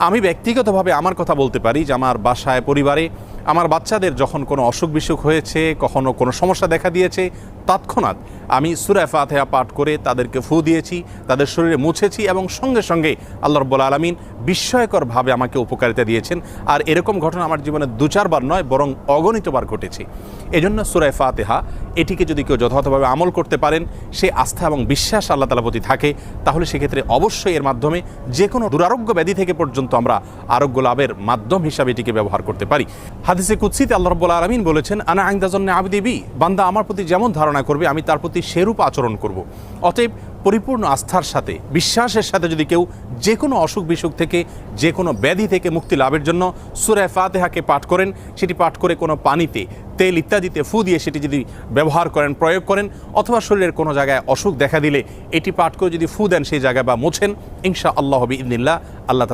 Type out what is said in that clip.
আমি ব্যক্তিগতভাবে আমার কথা বলতে পারি যে আমার বাসায় পরিবারে আমার বাচ্চাদের যখন কোনো অসুখ বিসুখ হয়েছে, কখনো কোনো সমস্যা দেখা দিয়েছে, তৎক্ষণাৎ আমি সূরা ফাতিহা পাঠ করে তাদেরকে ফু দিয়েছি, তাদের শরীরে মুছেছি এবং সঙ্গে সঙ্গে আল্লাহ রাব্বুল আলামিন বিস্ময়করভাবে আমাকে উপকারিতা দিয়েছেন। আর এরকম ঘটনা আমার জীবনে ২-৪ বার নয়, বরং অগণিতবার ঘটেছে। এজন্য সূরা ফাতিহা এটিকে যদি কেউ যথাযথভাবে আমল করতে পারেন, সে আস্থা এবং বিশ্বাস আল্লাহ তাআলার প্রতি থাকে, তাহলে সেক্ষেত্রে অবশ্যই এর মাধ্যমে যে কোনো দুরারোগ্য ব্যাধি থেকে পর্যন্ত আমরা আরোগ্য লাভের মাধ্যম হিসাবে এটিকে ব্যবহার করতে পারি। হাদিসে কুদসিতে আল্লাহ রাব্বুল আলামিন বলেছেন, আনা ইনদা যন্নি আবদি বি, বান্দা আমার প্রতি যেমন ধারণা করবে আমি তার প্রতি সেরূপ আচরণ করব। অতএব পরিপূর্ণ আস্থার সাথে, বিশ্বাসের সাথে যদি কেউ যে কোনো অসুখ বিসুখ থেকে, যে কোনো ব্যাধি থেকে মুক্তি লাভের জন্য সূরা ফাতিহাকে পাঠ করেন, সেটি পাঠ করে কোনো পানিতে, তেল ইত্যাদিতে ফু দিয়ে সেটি যদি ব্যবহার করেন, প্রয়োগ করেন, অথবা শরীরের কোনো জায়গায় অসুখ দেখা দিলে এটি পাঠ করে যদি ফু দেন সেই জায়গায় বা মোছেন, ইনশাআল্লাহ বিইذনিল্লাহ আল্লাহ